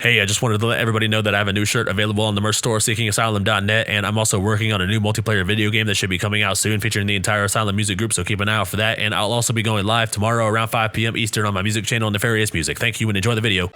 Hey, I just wanted to let everybody know that I have a new shirt available on the merch store, seekingasylum.net, and I'm also working on a new multiplayer video game that should be coming out soon featuring the entire Asylum music group, so keep an eye out for that, and I'll also be going live tomorrow around 5 p.m. Eastern on my music channel, Nepharius Music. Thank you and enjoy the video.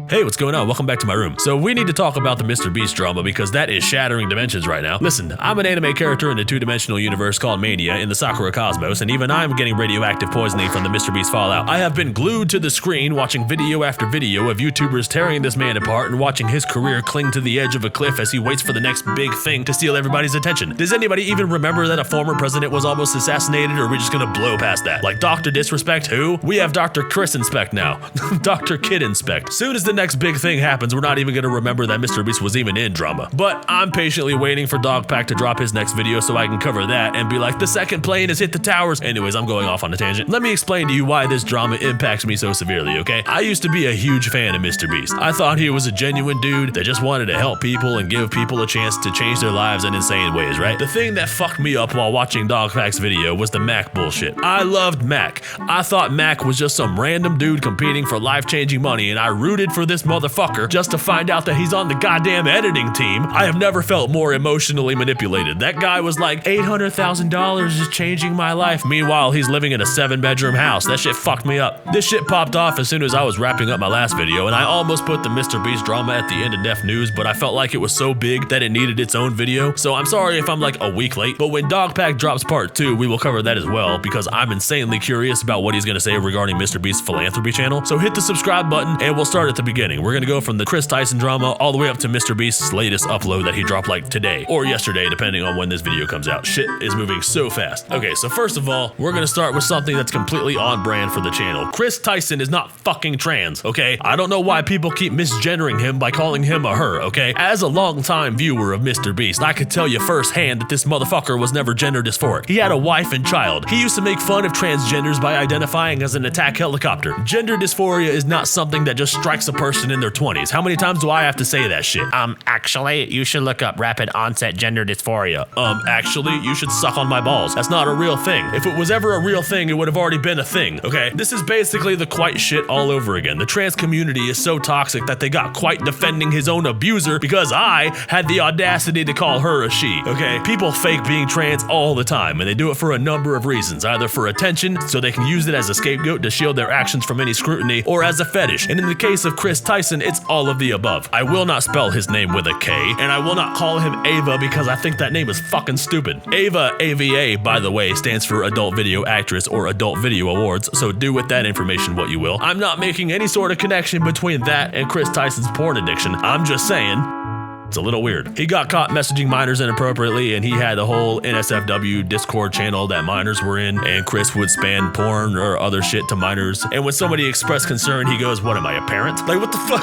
Hey, what's going on? Welcome back to my room. So we need to talk about the MrBeast drama because that is shattering dimensions right now. Listen, I'm an anime character in a two-dimensional universe called Mania in the Sakura cosmos, and even I'm getting radioactive poisoning from the MrBeast fallout. I have been glued to the screen watching video after video of YouTubers tearing this man apart and watching his career cling to the edge of a cliff as he waits for the next big thing to steal everybody's attention. Does anybody even remember that a former president was almost assassinated, or are we just gonna blow past that? Like Dr. Disrespect who? We have Dr. Chris Inspect now. Dr. Kid Inspect. Soon as the next big thing happens, we're not even gonna remember that MrBeast was even in drama. But I'm patiently waiting for Dogpack to drop his next video so I can cover that and be like, the second plane has hit the towers. Anyways, I'm going off on a tangent. Let me explain to you why this drama impacts me so severely, okay? I used to be a huge fan of MrBeast. I thought he was a genuine dude that just wanted to help people and give people a chance to change their lives in insane ways, right? The thing that fucked me up while watching Dogpack's video was the Mac bullshit. I loved Mac. I thought Mac was just some random dude competing for life-changing money, and I rooted for this motherfucker just to find out that he's on the goddamn editing team. I have never felt more emotionally manipulated. That guy was like, $800,000 is changing my life. Meanwhile, he's living in a 7-bedroom house. That shit fucked me up. This shit popped off as soon as I was wrapping up my last video, and I almost put the MrBeast drama at the end of Def News, but I felt like it was so big that it needed its own video. So I'm sorry if I'm like a week late, but when Dogpack drops part 2, we will cover that as well, because I'm insanely curious about what he's gonna say regarding MrBeast's philanthropy channel. So hit the subscribe button and we'll start at the beginning. We're gonna go from the Chris Tyson drama all the way up to MrBeast's latest upload that he dropped like today or yesterday, depending on when this video comes out. Shit is moving so fast. Okay, so first of all, we're gonna start with something that's completely on brand for the channel. Chris Tyson is not fucking trans, okay? I don't know why people keep misgendering him by calling him a her, okay? As a longtime viewer of MrBeast, I could tell you firsthand that this motherfucker was never gender dysphoric. He had a wife and child. He used to make fun of transgenders by identifying as an attack helicopter. Gender dysphoria is not something that just strikes a person in their 20s. How many times do I have to say that shit? Actually, you should look up rapid onset gender dysphoria. Actually, you should suck on my balls. That's not a real thing. If it was ever a real thing, it would have already been a thing, okay? This is basically the Quite shit all over again. The trans community is so toxic that they got Quite defending his own abuser because I had the audacity to call her a she, okay? People fake being trans all the time, and they do it for a number of reasons, either for attention, so they can use it as a scapegoat to shield their actions from any scrutiny, or as a fetish. And in the case of Chris Tyson, it's all of the above. I will not spell his name with a K, and I will not call him Ava because I think that name is fucking stupid. Ava, AVA, by the way, stands for Adult Video Actress or Adult Video Awards, so do with that information what you will. I'm not making any sort of connection between that and Chris Tyson's porn addiction. I'm just saying, it's a little weird. He got caught messaging minors inappropriately, and he had the whole NSFW Discord channel that minors were in, and Chris would spam porn or other shit to minors. And when somebody expressed concern, he goes, "What am I, a parent?" Like, what the fuck?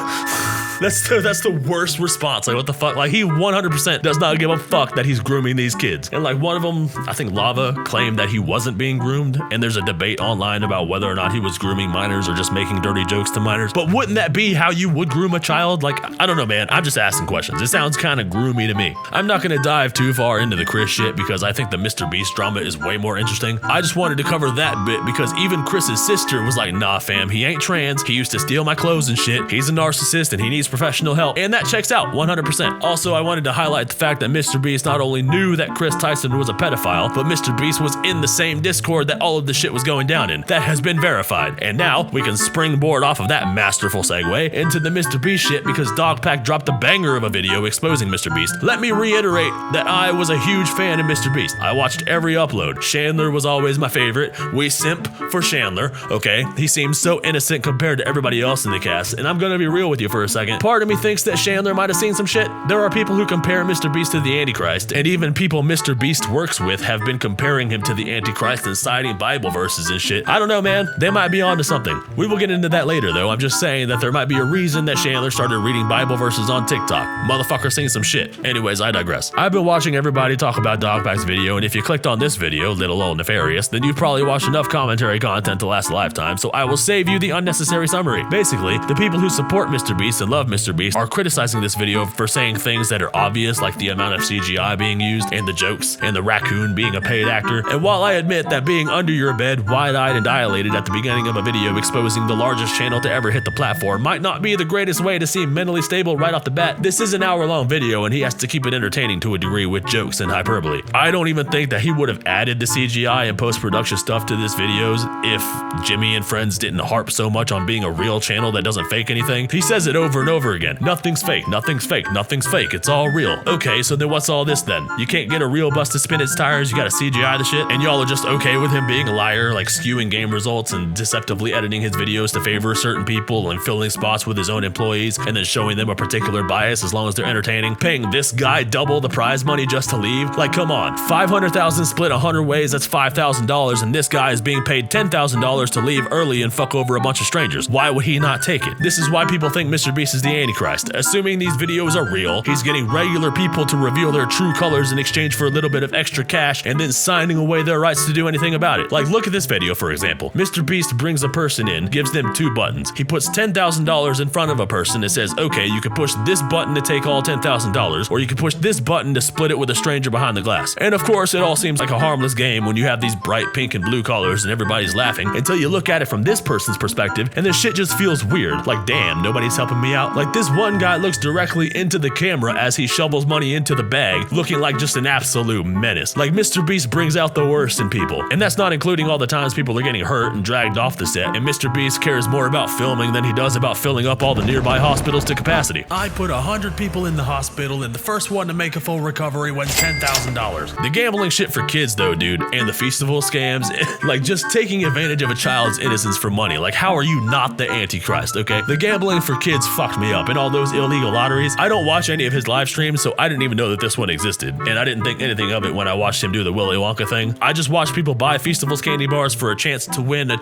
That's the worst response. Like, what the fuck? Like, he 100% does not give a fuck that he's grooming these kids. And like, one of them, I think Lava, claimed that he wasn't being groomed, and there's a debate online about whether or not he was grooming minors or just making dirty jokes to minors. But wouldn't that be how you would groom a child? Like, I don't know, man. I'm just asking questions. It sounds kind of groomy to me. I'm not gonna dive too far into the Chris shit because I think the MrBeast drama is way more interesting. I just wanted to cover that bit because even Chris's sister was like, nah fam, he ain't trans. He used to steal my clothes and shit. He's a narcissist and he needs professional help. And that checks out 100%. Also, I wanted to highlight the fact that MrBeast not only knew that Chris Tyson was a pedophile, but MrBeast was in the same Discord that all of the shit was going down in. That has been verified. And now we can springboard off of that masterful segue into the MrBeast shit because Dogpack dropped a banger of a video exposing MrBeast. Let me reiterate that I was a huge fan of MrBeast. I watched every upload. Chandler was always my favorite. We simp for Chandler, okay? He seems so innocent compared to everybody else in the cast, and I'm gonna be real with you for a second. Part of me thinks that Chandler might have seen some shit. There are people who compare MrBeast to the Antichrist, and even people MrBeast works with have been comparing him to the Antichrist and citing Bible verses and shit. I don't know, man. They might be onto something. We will get into that later, though. I'm just saying that there might be a reason that Chandler started reading Bible verses on TikTok. Motherfucker seen some shit. Anyways, I digress. I've been watching everybody talk about Dogpack's video, and if you clicked on this video, little old Nepharius, then you've probably watched enough commentary content to last a lifetime, so I will save you the unnecessary summary. Basically, the people who support MrBeast and love MrBeast are criticizing this video for saying things that are obvious, like the amount of CGI being used and the jokes and the raccoon being a paid actor. And while I admit that being under your bed, wide-eyed and dilated at the beginning of a video exposing the largest channel to ever hit the platform might not be the greatest way to seem mentally stable right off the bat, this is an hour-long video and he has to keep it entertaining to a degree with jokes and hyperbole. I don't even think that he would have added the CGI and post-production stuff to this videos if Jimmy and Friends didn't harp so much on being a real channel that doesn't fake anything. He says it over and over again. Nothing's fake, nothing's fake, nothing's fake, it's all real. Okay, so then what's all this then? You can't get a real bus to spin its tires, you gotta CGI the shit, and y'all are just okay with him being a liar, like skewing game results and deceptively editing his videos to favor certain people and filling spots with his own employees and then showing them a particular bias as long as they're entertaining. Paying this guy double the prize money just to leave? Like, come on. 500,000 split 100 ways, that's $5,000, and this guy is being paid $10,000 to leave early and fuck over a bunch of strangers. Why would he not take it? This is why people think MrBeast is the Antichrist. Assuming these videos are real, he's getting regular people to reveal their true colors in exchange for a little bit of extra cash and then signing away their rights to do anything about it. Like, look at this video, for example. MrBeast brings a person in, gives them 2 buttons. He puts $10,000 in front of a person and says, okay, you can push this button to take all $10,000, or you can push this button to split it with a stranger behind the glass. And of course, it all seems like a harmless game when you have these bright pink and blue colors and everybody's laughing until you look at it from this person's perspective and this shit just feels weird. Like, damn, nobody's helping me out. Like, this one guy looks directly into the camera as he shovels money into the bag, looking like just an absolute menace. Like, MrBeast brings out the worst in people. And that's not including all the times people are getting hurt and dragged off the set, and MrBeast cares more about filming than he does about filling up all the nearby hospitals to capacity. I put 100 people in the hospital and the first one to make a full recovery wins $10,000. The gambling shit for kids though, dude, and the festival scams, like just taking advantage of a child's innocence for money. Like, how are you not the Antichrist, okay? The gambling for kids fucked me up, and all those illegal lotteries. I don't watch any of his live streams, so I didn't even know that this one existed, and I didn't think anything of it when I watched him do the Willy Wonka thing. I just watched people buy Festivals candy bars for a chance to win a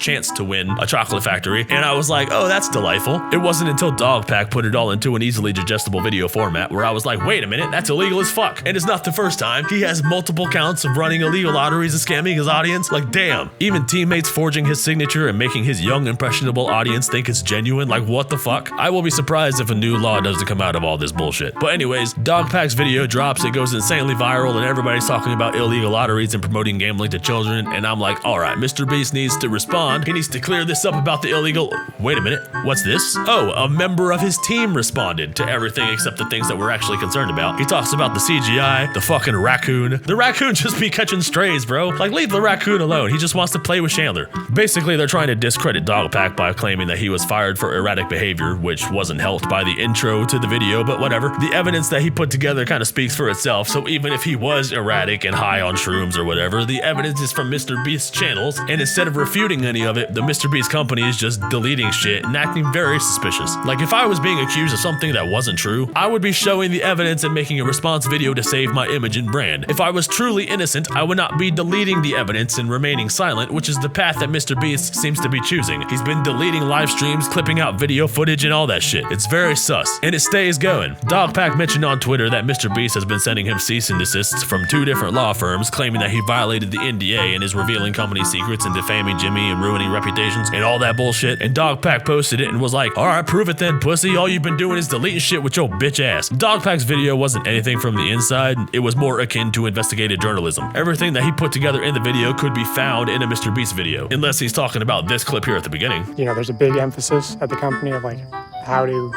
chocolate factory, and I was like, oh, that's delightful. It wasn't until Dogpack put it all into an easily digestible video format where I was like, wait a minute, that's illegal as fuck. And it's not the first time. He has multiple counts of running illegal lotteries and scamming his audience. Like, damn. Even teammates forging his signature and making his young, impressionable audience think it's genuine. Like, what the fuck? I will be surprised if a new law doesn't come out of all this bullshit. But anyways, Dogpack's video drops, it goes insanely viral, and everybody's talking about illegal lotteries and promoting gambling to children, and I'm like, alright, MrBeast needs to respond. He needs to clear this up about the illegal... Wait a minute, what's this? Oh, a member of his team responded to everything except the things that we're actually concerned about. He talks about the CGI, the fucking raccoon. The raccoon just be catching strays, bro. Like, leave the raccoon alone. He just wants to play with Chandler. Basically, they're trying to discredit Dogpack by claiming that he was fired for erratic behavior, which wasn't helped by the intro to the video, but whatever. The evidence that he put together kind of speaks for itself, so even if he was erratic and high on shrooms or whatever, the evidence is from MrBeast's channels, and instead of refuting any of it, the MrBeast company is just deleting shit and acting very suspicious. Like, if I was being accused of something that wasn't true, I would be showing the evidence and making a response video to save my image and brand. If I was truly innocent, I would not be deleting the evidence and remaining silent, which is the path that MrBeast seems to be choosing. He's been deleting live streams, clipping out video footage and all that shit. It's very sus, and it stays going. Dogpack mentioned on Twitter that MrBeast has been sending him cease and desists from 2 different law firms, claiming that he violated the NDA and is revealing company secrets and defaming Jimmy and ruining reputations and all that bullshit. And Dogpack posted it and was like, alright, prove it then, pussy. All you've been doing is deleting shit with your bitch ass. Dogpack's video wasn't anything from the inside. It was more akin to investigative journalism. Everything that he put together in the video could be found in a MrBeast video, unless he's talking about this clip here at the beginning. You know, there's a big emphasis at the company of like how to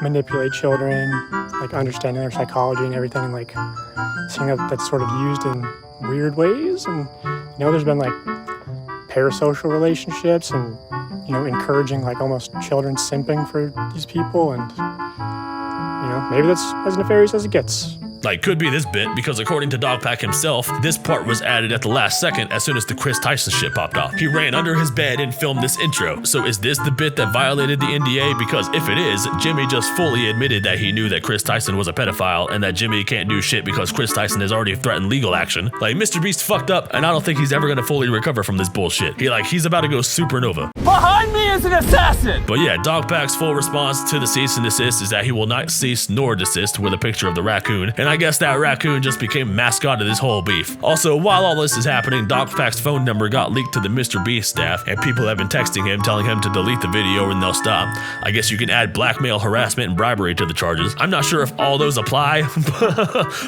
manipulate children, like understanding their psychology and everything, and like seeing that that's sort of used in weird ways. And you know, there's been like parasocial relationships and, you know, encouraging like almost children simping for these people, and you know, maybe that's as nefarious as it gets. Like, could be this bit, because according to Dogpack himself, this part was added at the last second as soon as the Chris Tyson shit popped off. He ran under his bed and filmed this intro. So is this the bit that violated the NDA? Because if it is, Jimmy just fully admitted that he knew that Chris Tyson was a pedophile and that Jimmy can't do shit because Chris Tyson has already threatened legal action. Like, MrBeast fucked up, and I don't think he's ever gonna fully recover from this bullshit. He's about to go supernova. Behind me is an assassin! But yeah, Dogpack's full response to the cease and desist is that he will not cease nor desist with a picture of the raccoon, and I guess that raccoon just became mascot of this whole beef. Also, while all this is happening, Dogpack's phone number got leaked to the MrBeast staff, and people have been texting him telling him to delete the video and they'll stop. I guess you can add blackmail, harassment, and bribery to the charges. I'm not sure if all those apply,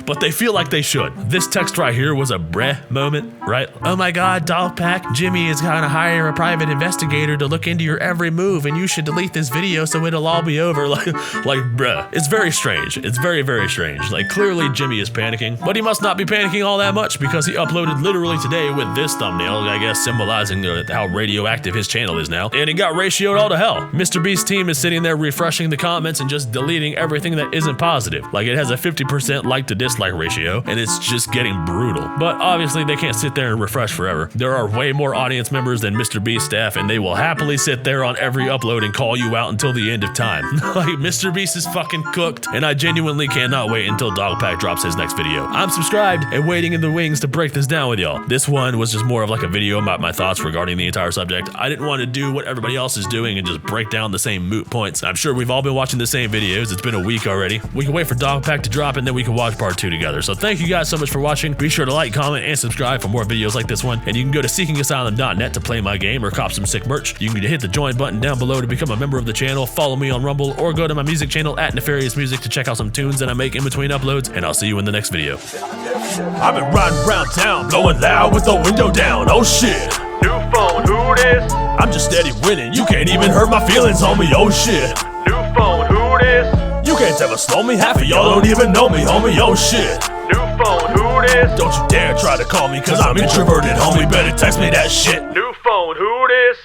but they feel like they should. This text right here was a breh moment, right? Oh my god, Dogpack, Jimmy is gonna hire a private investigator to look into your every move and you should delete this video so it'll all be over. Like bruh. It's very strange. It's very, very strange. Like, clearly Jimmy is panicking, but he must not be panicking all that much because he uploaded literally today with this thumbnail, I guess symbolizing how radioactive his channel is now, and it got ratioed all to hell. MrBeast's team is sitting there refreshing the comments and just deleting everything that isn't positive. Like, it has a 50% like to dislike ratio, and it's just getting brutal. But obviously they can't sit there and refresh forever. There are way more audience members than MrBeast staff, and they will happily sit there on every upload and call you out until the end of time. Like, MrBeast is fucking cooked, and I genuinely cannot wait until Dogpack drops his next video. I'm subscribed and waiting in the wings to break this down with y'all. This one was just more of like a video about my thoughts regarding the entire subject. I didn't want to do what everybody else is doing and just break down the same moot points. I'm sure we've all been watching the same videos. It's been a week already. We can wait for Dogpack to drop and then we can watch part 2 together. So thank you guys so much for watching. Be sure to like, comment, and subscribe for more videos like this one. And you can go to seekingasylum.net to play my game or cop some sick merch. You can hit the join button down below to become a member of the channel, follow me on Rumble, or go to my music channel at Nepharius Music to check out some tunes that I make in between uploads, and I'll see you in the next video. I've been riding around town, blowing loud with the window down. Oh shit. New phone, who this? I'm just steady winning. You can't even hurt my feelings, homie. Oh shit. New phone, who this? You can't ever slow me. Half of y'all don't even know me, homie. Oh shit. New phone, who this? Don't you dare try to call me, cause I'm introverted, homie. Better text me that shit. New phone, who this?